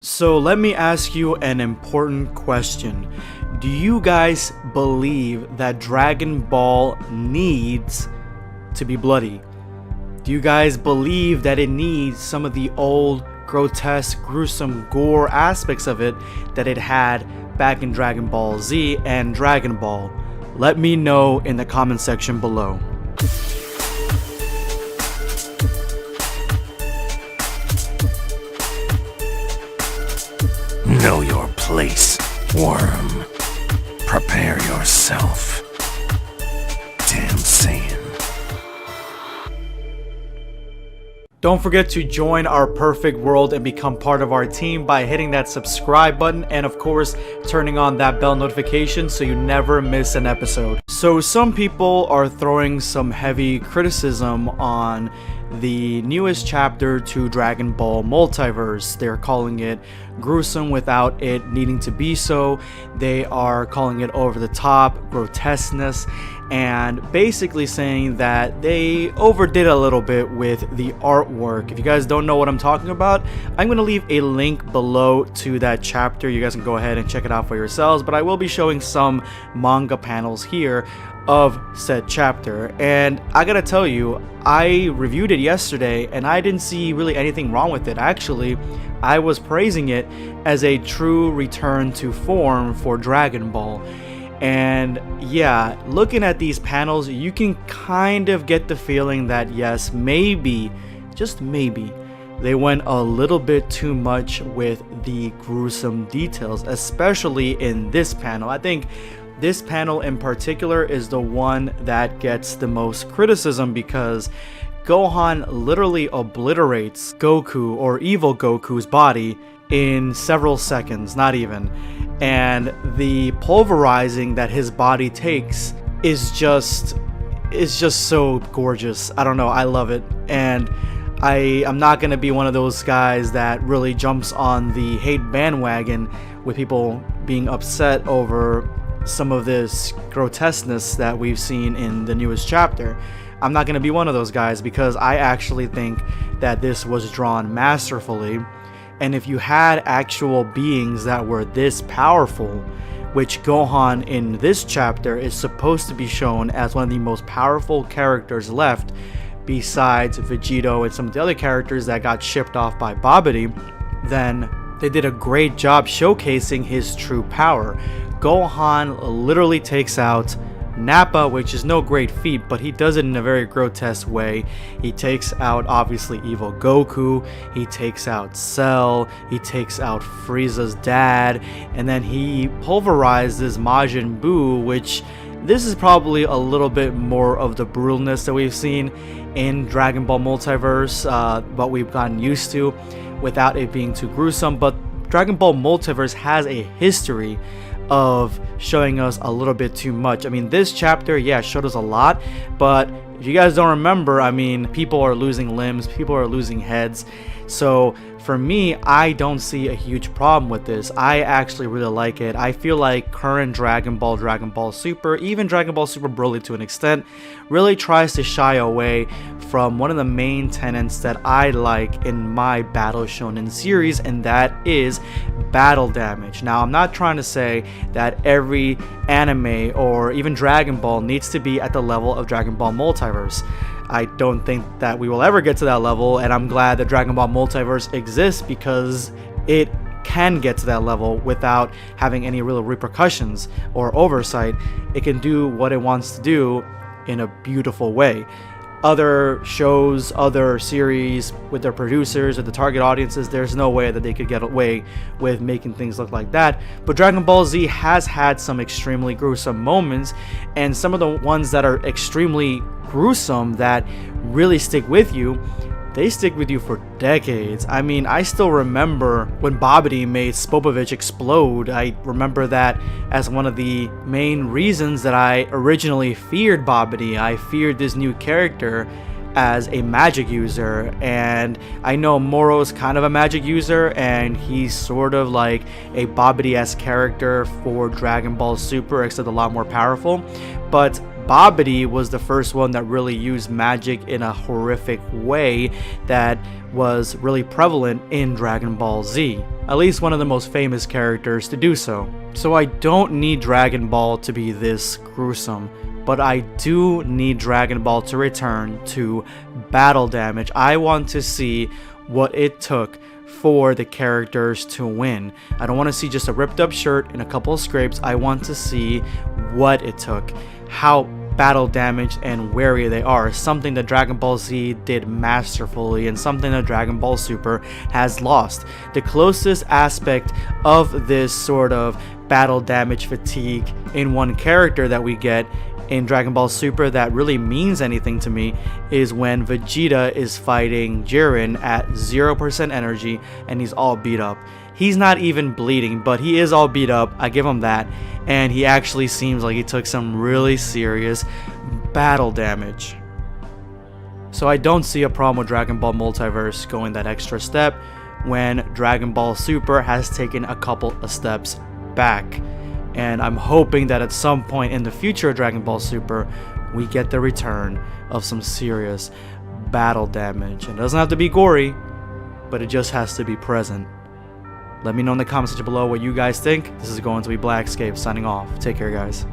So let me ask you an important question. Do you guys believe that Dragon Ball needs to be bloody? Do you guys believe that it needs some of the old, grotesque, gruesome gore aspects of it that it had back in Dragon Ball Z and Dragon Ball? Let me know in the comment section below. Know your place, worm. Prepare yourself. Damn Saiyan. Don't forget to join our perfect world and become part of our team by hitting that subscribe button and of course turning on that bell notification so you never miss an episode. So some people are throwing some heavy criticism on the newest chapter to Dragon Ball Multiverse. They're calling it gruesome without it needing to be so. They are calling it over the top, grotesqueness, and basically saying that they overdid a little bit with the artwork. If you guys don't know what I'm talking about, I'm going to leave a link below to that chapter. You guys can go ahead and check it out for yourselves, but I will be showing some manga panels here of said chapter. And I gotta tell you, I reviewed it yesterday and I didn't see really anything wrong with it. Actually, I was praising it as a true return to form for Dragon Ball. And yeah, looking at these panels, you can kind of get the feeling that yes, maybe, just maybe, they went a little bit too much with the gruesome details, especially in this panel. I think this panel in particular is the one that gets the most criticism because Gohan literally obliterates Goku, or evil Goku's body, in several seconds, not even. And the pulverizing that his body takes is just so gorgeous. I don't know, I love it. And I'm not gonna be one of those guys that really jumps on the hate bandwagon with people being upset over some of this grotesqueness that we've seen in the newest chapter. I'm not gonna be one of those guys because I actually think that this was drawn masterfully. And if you had actual beings that were this powerful, which Gohan in this chapter is supposed to be shown as one of the most powerful characters left, besides Vegito and some of the other characters that got shipped off by Babidi, then they did a great job showcasing his true power. Gohan literally takes out Nappa, which is no great feat, but he does it in a very grotesque way. He takes out obviously evil Goku, he takes out Cell, he takes out Frieza's dad, and then he pulverizes Majin Buu, which this is probably a little bit more of the brutalness that we've seen in Dragon Ball Multiverse, what we've gotten used to without it being too gruesome. But Dragon Ball Multiverse has a history of showing us a little bit too much. I mean, this chapter, yeah, showed us a lot, but if you guys don't remember, I mean, people are losing limbs, people are losing heads. So for me, I don't see a huge problem with this. I actually really like it. I feel like current Dragon Ball Super, even Dragon Ball Super Broly to an extent, really tries to shy away from one of the main tenets that I like in my Battle Shonen series, and that is battle damage. Now, I'm not trying to say that every anime or even Dragon Ball needs to be at the level of Dragon Ball Multiverse. I don't think that we will ever get to that level, and I'm glad that Dragon Ball Multiverse exists because it can get to that level without having any real repercussions or oversight. It can do what it wants to do in a beautiful way. Other shows, other series with their producers or the target audiences, there's no way that they could get away with making things look like that. But Dragon Ball Z has had some extremely gruesome moments, and some of the ones that are extremely gruesome that really stick with you, they stick with you for decades. I mean, I still remember when Babidi made Spopovich explode. I remember that as one of the main reasons that I originally feared Babidi. I feared this new character as a magic user, and I know Moro's kind of a magic user, and he's sort of like a Babidi-esque character for Dragon Ball Super, except a lot more powerful. But Babidi was the first one that really used magic in a horrific way that was really prevalent in Dragon Ball Z. At least one of the most famous characters to do so. So I don't need Dragon Ball to be this gruesome, but I do need Dragon Ball to return to battle damage. I want to see what it took for the characters to win. I don't want to see just a ripped up shirt and a couple of scrapes. I want to see what it took, how battle damaged and wary they are, something that Dragon Ball Z did masterfully and something that Dragon Ball Super has lost. The closest aspect of this sort of battle damage fatigue in one character that we get in Dragon Ball Super that really means anything to me is when Vegeta is fighting Jiren at 0% energy and he's all beat up. He's not even bleeding, but he is all beat up, I give him that, and he actually seems like he took some really serious battle damage. So I don't see a problem with Dragon Ball Multiverse going that extra step when Dragon Ball Super has taken a couple of steps back. And I'm hoping that at some point in the future of Dragon Ball Super, we get the return of some serious battle damage. And it doesn't have to be gory, but it just has to be present. Let me know in the comment section below what you guys think. This is going to be Blackscape signing off. Take care, guys.